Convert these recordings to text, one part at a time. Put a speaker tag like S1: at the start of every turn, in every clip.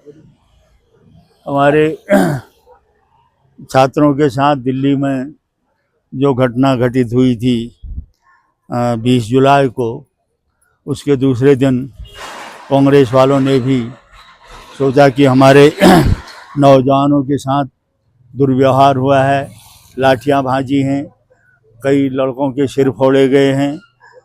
S1: हमारे छात्रों के साथ दिल्ली में जो घटना घटित हुई थी 20 जुलाई को, उसके दूसरे दिन कांग्रेस वालों ने भी सोचा कि हमारे नौजवानों के साथ दुर्व्यवहार हुआ है, लाठियां भाजी हैं, कई लड़कों के सिर फोड़े गए हैं।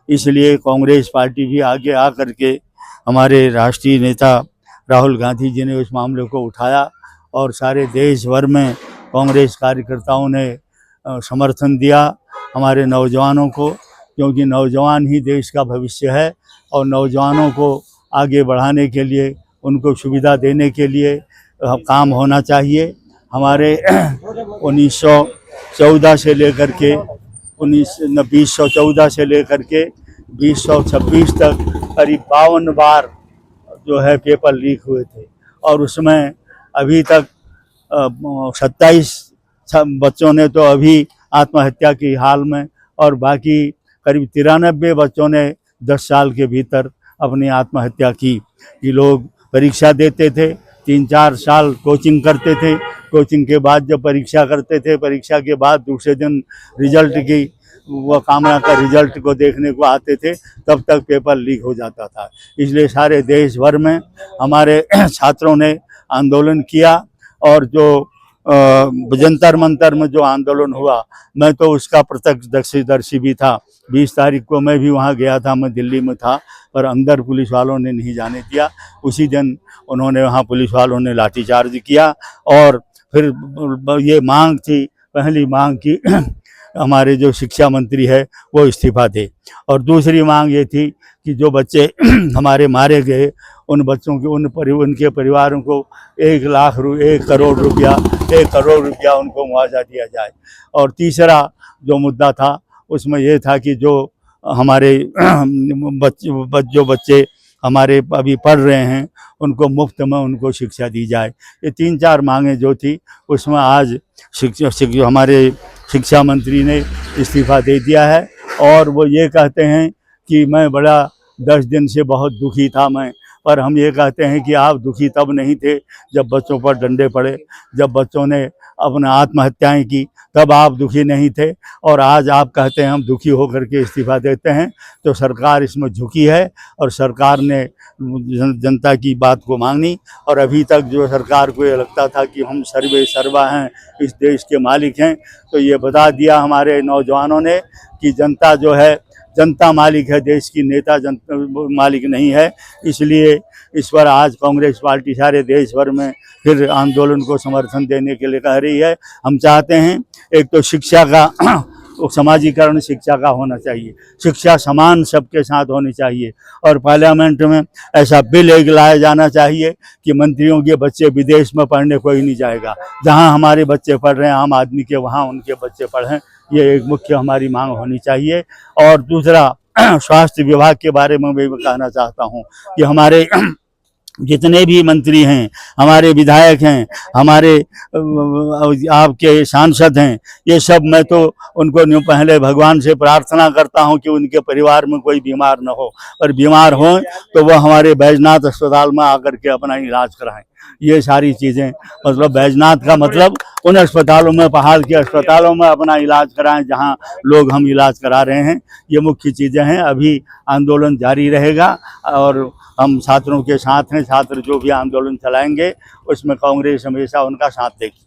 S1: इसलिए कांग्रेस पार्टी भी आगे आ करके हमारे राष्ट्रीय नेता राहुल गांधी जी ने उस मामले को उठाया और सारे देश भर में कांग्रेस कार्यकर्ताओं ने समर्थन दिया हमारे नौजवानों को, क्योंकि नौजवान ही देश का भविष्य है और नौजवानों को आगे बढ़ाने के लिए, उनको सुविधा देने के लिए काम होना चाहिए। हमारे 1914 से लेकर के 2014 से लेकर के 2026 तक करीब 52 बार जो है पेपर लीक हुए थे और उसमें अभी तक 27 बच्चों ने तो अभी आत्महत्या की हाल में, और बाकी करीब 93 बच्चों ने 10 साल के भीतर अपनी आत्महत्या की। ये लोग परीक्षा देते थे, 3-4 साल कोचिंग करते थे, कोचिंग के बाद जब परीक्षा करते थे, परीक्षा के बाद दूसरे दिन रिजल्ट की वह कामना का रिजल्ट को देखने को आते थे, तब तक पेपर लीक हो जाता था। इसलिए सारे देश भर में हमारे छात्रों ने आंदोलन किया और जो जंतर मंतर में जो आंदोलन हुआ, मैं तो उसका प्रत्यक्षदर्शी भी था। 20 तारीख को मैं भी वहाँ गया था, मैं दिल्ली में था, पर अंदर पुलिस वालों ने नहीं जाने दिया। उसी दिन उन्होंने वहाँ पुलिस वालों ने लाठीचार्ज किया और फिर ये मांग थी, पहली मांग की हमारे जो शिक्षा मंत्री है वो इस्तीफा दे, और दूसरी मांग ये थी कि जो बच्चे हमारे मारे गए उन बच्चों के उनके परिवारों को 1 करोड़ रुपया उनको मुआवजा दिया जाए। और तीसरा जो मुद्दा था उसमें यह था कि जो हमारे जो बच्चे हमारे अभी पढ़ रहे हैं उनको मुफ्त में उनको शिक्षा दी जाए। ये 3-4 मांगें जो थी, उसमें आज हमारे शिक्षा मंत्री ने इस्तीफा दे दिया है और वो ये कहते हैं कि मैं बड़ा 10 दिन से बहुत दुखी था मैं, पर हम ये कहते हैं कि आप दुखी तब नहीं थे जब बच्चों पर डंडे पड़े, जब बच्चों ने अपना आत्महत्याएं की, तब आप दुखी नहीं थे, और आज आप कहते हैं हम दुखी होकर के इस्तीफा देते हैं। तो सरकार इसमें झुकी है और सरकार ने जनता की बात को मानी, और अभी तक जो सरकार को ये लगता था कि हम सर्वे सर्वा हैं, इस देश के मालिक हैं, तो ये बता दिया हमारे नौजवानों ने कि जनता जो है, जनता मालिक है देश की, नेता जनता मालिक नहीं है। इसलिए इस पर आज कांग्रेस पार्टी सारे देश भर में फिर आंदोलन को समर्थन देने के लिए कह रही है। हम चाहते हैं एक तो शिक्षा का समाजीकरण शिक्षा का होना चाहिए, शिक्षा समान सबके साथ होनी चाहिए, और पार्लियामेंट में ऐसा बिल एक लाया जाना चाहिए कि मंत्रियों के बच्चे विदेश में पढ़ने कोई नहीं जाएगा, जहां हमारे बच्चे पढ़ रहे हैं आम आदमी के, वहां उनके बच्चे पढ़ें। ये एक मुख्य हमारी मांग होनी चाहिए। और दूसरा, स्वास्थ्य विभाग के बारे में मैं कहना चाहता हूं कि हमारे जितने भी मंत्री हैं, हमारे विधायक हैं, हमारे आपके सांसद हैं, ये सब मैं तो उनको पहले भगवान से प्रार्थना करता हूं कि उनके परिवार में कोई बीमार न हो, और बीमार हो तो वो हमारे बैजनाथ अस्पताल में आकर के अपना इलाज कराएं। ये सारी चीज़ें, मतलब बैजनाथ का मतलब उन अस्पतालों में, पहाड़ के अस्पतालों में अपना इलाज कराएं जहां लोग हम इलाज करा रहे हैं। ये मुख्य चीज़ें हैं। अभी आंदोलन जारी रहेगा और हम छात्रों के साथ हैं। छात्र जो भी आंदोलन चलाएंगे उसमें कांग्रेस हमेशा उनका साथ देगी।